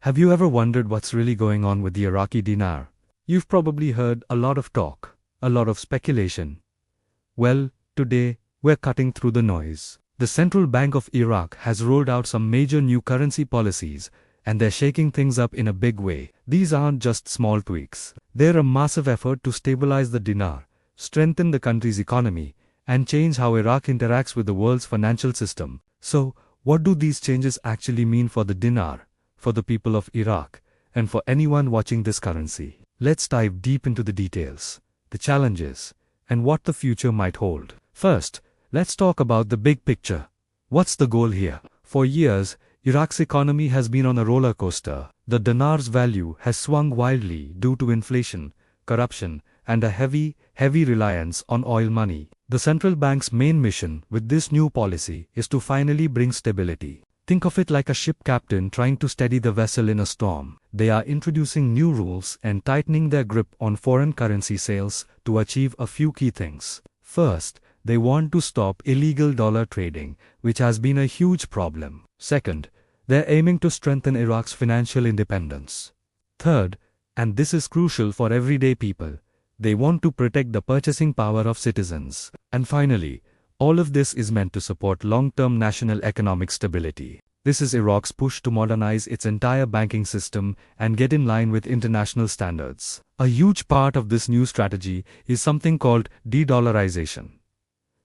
Have you ever wondered what's really going on with the Iraqi dinar? You've probably heard a lot of talk, a lot of speculation. Well, today, we're cutting through the noise. The Central Bank of Iraq has rolled out some major new currency policies, and they're shaking things up in a big way. These aren't just small tweaks. They're a massive effort to stabilize the dinar, strengthen the country's economy, and change how Iraq interacts with the world's financial system. So, what do these changes actually mean for the dinar, for the people of Iraq, and for anyone watching this currency? Let's dive deep into the details, the challenges, and what the future might hold. First, let's talk about the big picture. What's the goal here? For years, Iraq's economy has been on a roller coaster. The dinar's value has swung wildly due to inflation, corruption, and a heavy reliance on oil money. The central bank's main mission with this new policy is to finally bring stability. Think of it like a ship captain trying to steady the vessel in a storm. They are introducing new rules and tightening their grip on foreign currency sales to achieve a few key things. First, they want to stop illegal dollar trading, which has been a huge problem. Second, they're aiming to strengthen Iraq's financial independence. Third, and this is crucial for everyday people, they want to protect the purchasing power of citizens. And finally, all of this is meant to support long-term national economic stability. This is Iraq's push to modernize its entire banking system and get in line with international standards. A huge part of this new strategy is something called de-dollarization.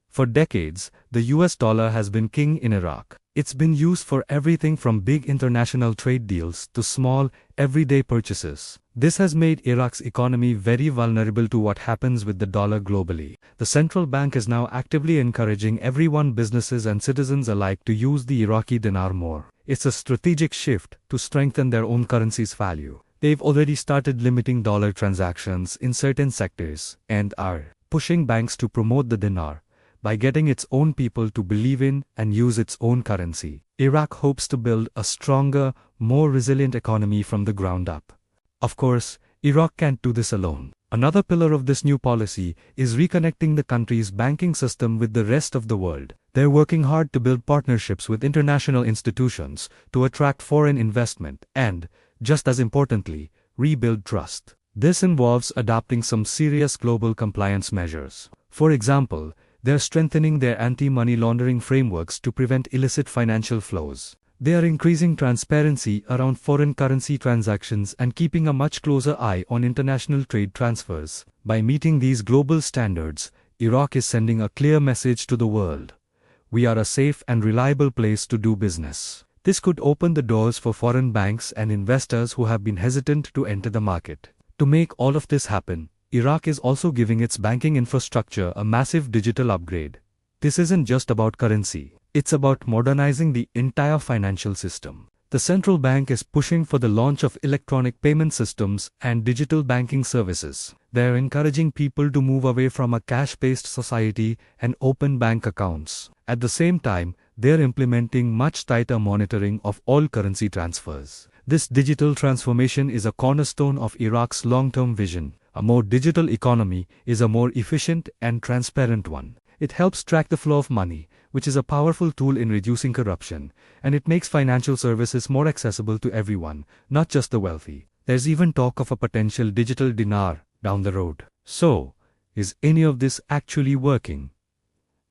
For decades, the US dollar has been king in Iraq. It's been used for everything from big international trade deals to small, everyday purchases. This has made Iraq's economy very vulnerable to what happens with the dollar globally. The central bank is now actively encouraging everyone, businesses and citizens alike, to use the Iraqi dinar more. It's a strategic shift to strengthen their own currency's value. They've already started limiting dollar transactions in certain sectors and are pushing banks to promote the dinar by getting its own people to believe in and use its own currency. Iraq hopes to build a stronger, more resilient economy from the ground up. Of course, Iraq can't do this alone. Another pillar of this new policy is reconnecting the country's banking system with the rest of the world. They're working hard to build partnerships with international institutions to attract foreign investment and, just as importantly, rebuild trust. This involves adopting some serious global compliance measures. For example, they're strengthening their anti-money laundering frameworks to prevent illicit financial flows. They are increasing transparency around foreign currency transactions and keeping a much closer eye on international trade transfers. By meeting these global standards, Iraq is sending a clear message to the world. We are a safe and reliable place to do business. This could open the doors for foreign banks and investors who have been hesitant to enter the market. To make all of this happen, Iraq is also giving its banking infrastructure a massive digital upgrade. This isn't just about currency. It's about modernizing the entire financial system. The central bank is pushing for the launch of electronic payment systems and digital banking services. They're encouraging people to move away from a cash-based society and open bank accounts. At the same time, they're implementing much tighter monitoring of all currency transfers. This digital transformation is a cornerstone of Iraq's long-term vision. A more digital economy is a more efficient and transparent one. It helps track the flow of money, which is a powerful tool in reducing corruption, and it makes financial services more accessible to everyone, not just the wealthy. There's even talk of a potential digital dinar down the road. So, is any of this actually working?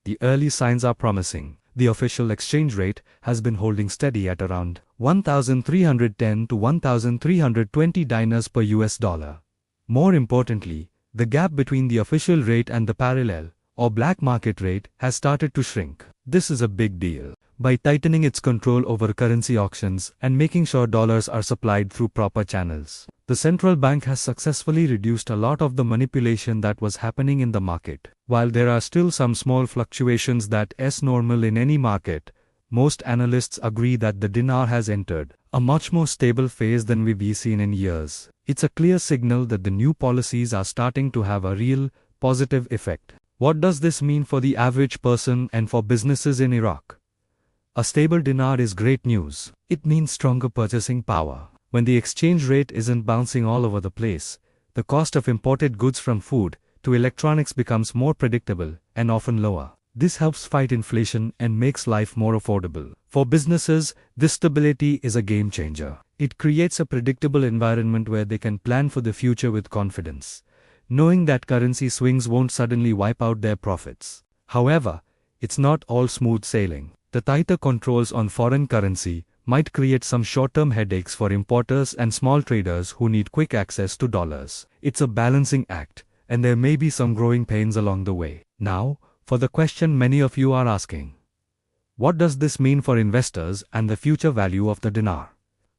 The early signs are promising. The official exchange rate has been holding steady at around 1,310 to 1,320 dinars per US dollar. More importantly, the gap between the official rate and the parallel, or black market rate, has started to shrink. This is a big deal. By tightening its control over currency auctions and making sure dollars are supplied through proper channels, the central bank has successfully reduced a lot of the manipulation that was happening in the market. While there are still some small fluctuations that's normal in any market, most analysts agree that the dinar has entered a much more stable phase than we've seen in years. It's a clear signal that the new policies are starting to have a real, positive effect. What does this mean for the average person and for businesses in Iraq? A stable dinar is great news. It means stronger purchasing power. When the exchange rate isn't bouncing all over the place, the cost of imported goods from food to electronics becomes more predictable and often lower. This helps fight inflation and makes life more affordable. For businesses, this stability is a game changer. It creates a predictable environment where they can plan for the future with confidence, knowing that currency swings won't suddenly wipe out their profits. However, it's not all smooth sailing. The tighter controls on foreign currency might create some short-term headaches for importers and small traders who need quick access to dollars. It's a balancing act, and there may be some growing pains along the way. Now, for the question many of you are asking. What does this mean for investors and the future value of the dinar?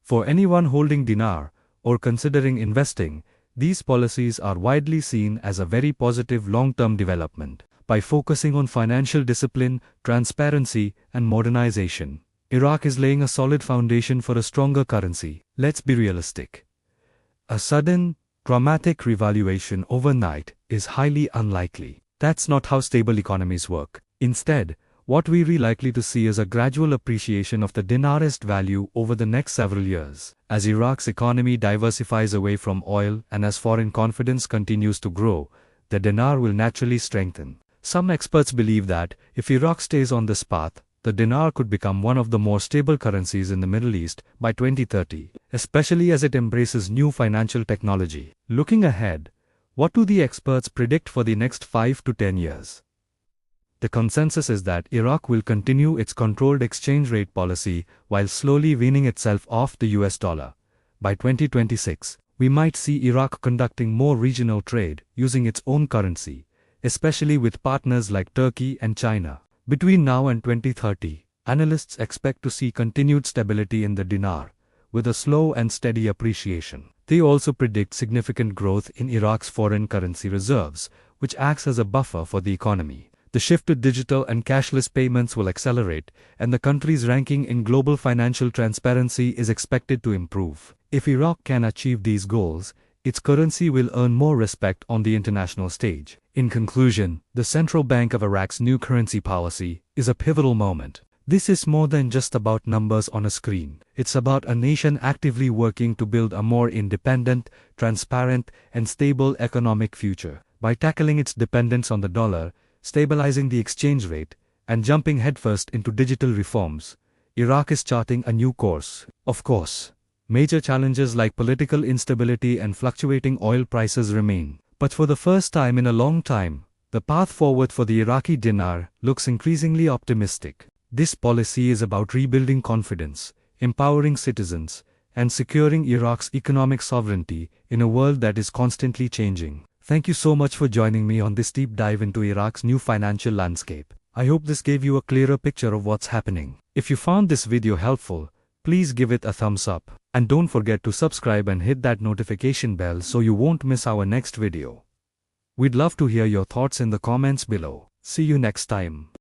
For anyone holding dinar or considering investing, these policies are widely seen as a very positive long-term development. By focusing on financial discipline, transparency, and modernization, Iraq is laying a solid foundation for a stronger currency. Let's be realistic. A sudden, dramatic revaluation overnight is highly unlikely. That's not how stable economies work. Instead, what we're likely to see is a gradual appreciation of the dinar's value over the next several years. As Iraq's economy diversifies away from oil and as foreign confidence continues to grow, the dinar will naturally strengthen. Some experts believe that, if Iraq stays on this path, the dinar could become one of the more stable currencies in the Middle East by 2030, especially as it embraces new financial technology. Looking ahead, what do the experts predict for the next 5 to 10 years? The consensus is that Iraq will continue its controlled exchange rate policy while slowly weaning itself off the US dollar. By 2026, we might see Iraq conducting more regional trade using its own currency, especially with partners like Turkey and China. Between now and 2030, analysts expect to see continued stability in the dinar, with a slow and steady appreciation. They also predict significant growth in Iraq's foreign currency reserves, which acts as a buffer for the economy. The shift to digital and cashless payments will accelerate, and the country's ranking in global financial transparency is expected to improve. If Iraq can achieve these goals, its currency will earn more respect on the international stage. In conclusion, the Central Bank of Iraq's new currency policy is a pivotal moment. This is more than just about numbers on a screen. It's about a nation actively working to build a more independent, transparent, and stable economic future. By tackling its dependence on the dollar, stabilizing the exchange rate, and jumping headfirst into digital reforms, Iraq is charting a new course. Of course, major challenges like political instability and fluctuating oil prices remain. But for the first time in a long time, the path forward for the Iraqi dinar looks increasingly optimistic. This policy is about rebuilding confidence, empowering citizens, and securing Iraq's economic sovereignty in a world that is constantly changing. Thank you so much for joining me on this deep dive into Iraq's new financial landscape. I hope this gave you a clearer picture of what's happening. If you found this video helpful, please give it a thumbs up. And don't forget to subscribe and hit that notification bell so you won't miss our next video. We'd love to hear your thoughts in the comments below. See you next time.